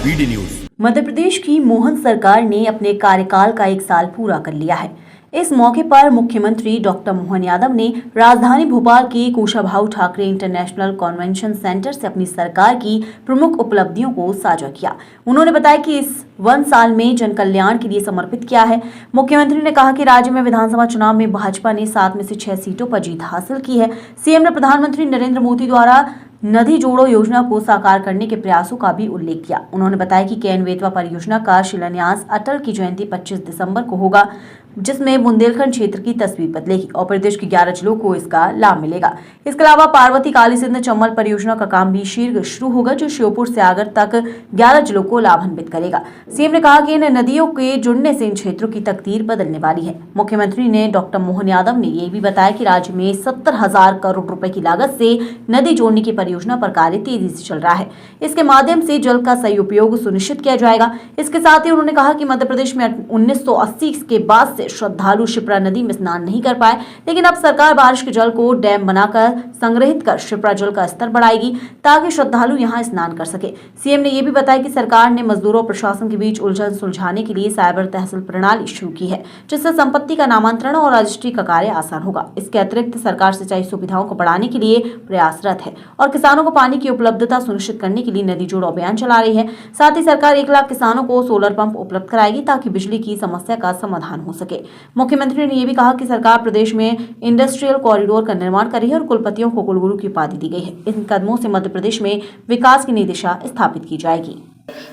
BD news. Madhya Pradesh की मोहन सरकार ने अपने कार्यकाल का 1 साल पूरा कर लिया है। इस मौके पर मुख्यमंत्री डॉक्टर मोहन यादव ने राजधानी भोपाल के Kushabhau Thackeray international convention centre से अपनी सरकार की प्रमुख उपलब्धियों को साझा किया। उन्होंने बताया कि इस 1 साल में जन कल्याण के लिए समर्पित किया है। मुख्यमंत्री ने कहा कि राज्य में विधानसभा चुनाव में भाजपा ने 7 में से 6 सीटों पर जीत हासिल की है। सीएम ने प्रधानमंत्री नरेंद्र मोदी द्वारा नदी जोड़ो योजना को साकार करने के प्रयासों का भी उल्लेख किया। उन्होंने बताया कि केन बेतवा परियोजना का शिलान्यास अटल की जयंती 25 दिसंबर को होगा, जिसमें बुंदेलखंड क्षेत्र की तस्वीर बदलेगी और प्रदेश के 11 जिलों को इसका लाभ मिलेगा। इसके अलावा पार्वती काली सिंध चंबल परियोजना का काम भी शीघ्र शुरू होगा, जो श्योपुर से आगर तक 11 जिलों को लाभान्वित करेगा। सीएम ने कहा कि इन नदियों के जुड़ने से इन क्षेत्रों की तकदीर बदलने वाली है। मुख्यमंत्री ने डॉक्टर मोहन यादव ने ये भी बताया कि राज्य में 70,000 करोड़ रुपए की लागत से नदी जोड़ने की परियोजना पर कार्य तेजी से चल रहा है। इसके माध्यम से जल का सही उपयोग सुनिश्चित किया जाएगा। इसके साथ ही उन्होंने कहा कि मध्य प्रदेश में 1980 के बाद से श्रद्धालु शिप्रा नदी में स्नान नहीं कर पाए, लेकिन अब सरकार बारिश के जल को डैम बनाकर संग्रहित कर शिप्रा जल का स्तर बढ़ाएगी ताकि श्रद्धालु यहां स्नान कर सके। सीएम ने यह भी बताया कि सरकार ने मजदूरों और प्रशासन के बीच उलझन सुलझाने के लिए साइबर तहसील प्रणाली शुरू की है, जिससे संपत्ति का नामांतरण और रजिस्ट्री का कार्य आसान होगा। इसके अतिरिक्त सरकार सिंचाई सुविधाओं को बढ़ाने के लिए प्रयासरत है और किसानों को पानी की उपलब्धता सुनिश्चित करने के लिए नदी जोड़ो अभियान चला रही है। साथ ही सरकार 1 लाख किसानों को सोलर पंप उपलब्ध कराएगी ताकि बिजली की समस्या का समाधान हो सके। मुख्यमंत्री ने यह भी कहा कि सरकार प्रदेश में इंडस्ट्रियल कॉरिडोर का निर्माण कर रही है और कुलपतियों को कुलगुरु की उपाधि दी गई है। इन कदमों से मध्य प्रदेश में विकास की नई दिशा स्थापित की जाएगी।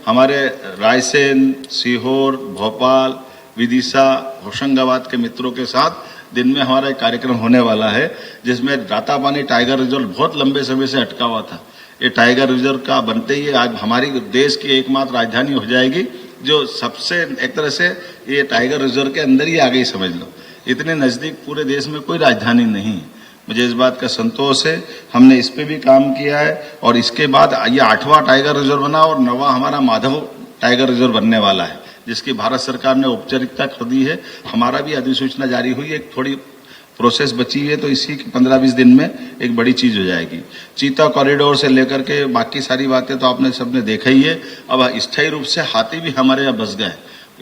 हमारे रायसेन, सीहोर, भोपाल, विदिशा, होशंगाबाद के मित्रों के साथ दिन में हमारा एक कार्यक्रम होने वाला है, जिसमें रातापानी टाइगर रिजर्व बहुत लंबे समय से अटका हुआ था। ये टाइगर रिजर्व का बनते ही आज हमारी देश की एकमात्र राजधानी हो जाएगी, जो सबसे एक तरह से ये टाइगर रिजर्व के अंदर ही आ गई, समझ लो। इतने नजदीक पूरे देश में कोई राजधानी नहीं है। मुझे इस बात का संतोष है। हमने इस पे भी काम किया है और इसके बाद ये 8वां टाइगर रिजर्व बना और 9वां हमारा माधव टाइगर रिजर्व बनने वाला है, जिसकी भारत सरकार ने औपचारिकता कर दी है। हमारा भी अधिसूचना जारी हुई है, एक थोड़ी प्रोसेस बची है, तो इसी के 15-20 दिन में एक बड़ी चीज हो जाएगी। चीता कॉरिडोर से लेकर के बाकी सारी बातें तो आपने सबने देखा ही है। अब स्थायी रूप से हाथी भी हमारे यहाँ बस गए।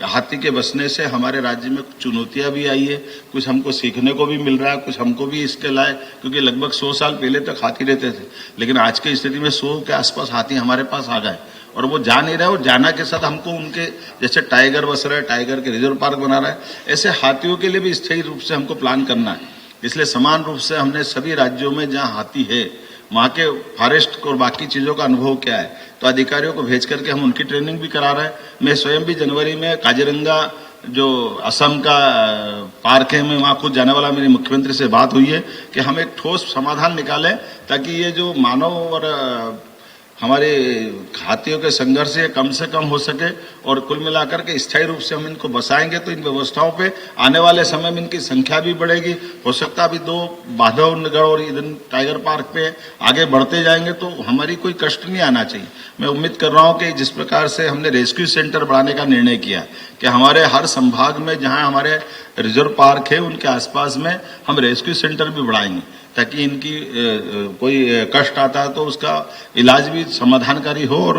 हाथी के बसने से हमारे राज्य में कुछ चुनौतियां भी आई है, कुछ हमको सीखने को भी मिल रहा है, कुछ हमको भी इसके लाए, क्योंकि लगभग 100 साल पहले तक हाथी रहते थे, लेकिन आज की स्थिति में 100 के आसपास हाथी हमारे पास आ गए और वो जा नहीं रहे। और जाना के साथ हमको उनके जैसे टाइगर बस रहे, टाइगर के रिजर्व पार्क बना रहा है, ऐसे हाथियों के लिए भी स्थायी रूप से हमको प्लान करना है। इसलिए समान रूप से हमने सभी राज्यों में जहां हाथी है, वहां के फॉरेस्ट और बाकी चीजों का अनुभव क्या है, तो अधिकारियों को भेज करके हम उनकी ट्रेनिंग भी करा रहे हैं। मैं स्वयं भी जनवरी में काजीरंगा जो असम का पार्क है, मैं वहां खुद जाने वाला। मेरी मुख्यमंत्री से बात हुई है कि हम एक ठोस समाधान निकालें ताकि ये जो मानव और हमारे हाथियों के संघर्ष से कम हो सके और कुल मिलाकर के स्थायी रूप से हम इनको बसाएंगे तो इन व्यवस्थाओं पे आने वाले समय में इनकी संख्या भी बढ़ेगी। हो सकता अभी 2 माधवनगढ़ और इधर टाइगर पार्क पे आगे बढ़ते जाएंगे तो हमारी कोई कष्ट नहीं आना चाहिए। मैं उम्मीद कर रहा हूं कि जिस प्रकार से हमने रेस्क्यू सेंटर बढ़ाने का निर्णय किया कि हमारे हर संभाग में जहां हमारे रिजर्व पार्क है उनके आसपास में हम रेस्क्यू सेंटर भी बढ़ाएंगे ताकि इनकी कोई कष्ट आता है तो उसका इलाज भी समाधानकारी हो और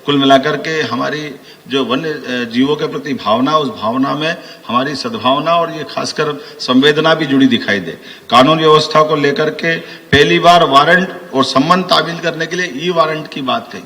कुल मिलाकर के हमारी जो वन्य जीवों के प्रति भावना, उस भावना में हमारी सद्भावना और ये खासकर संवेदना भी जुड़ी दिखाई दे। कानून व्यवस्था को लेकर के पहली बार वारंट और सम्मन तामील करने के लिए ई वारंट की बात कही।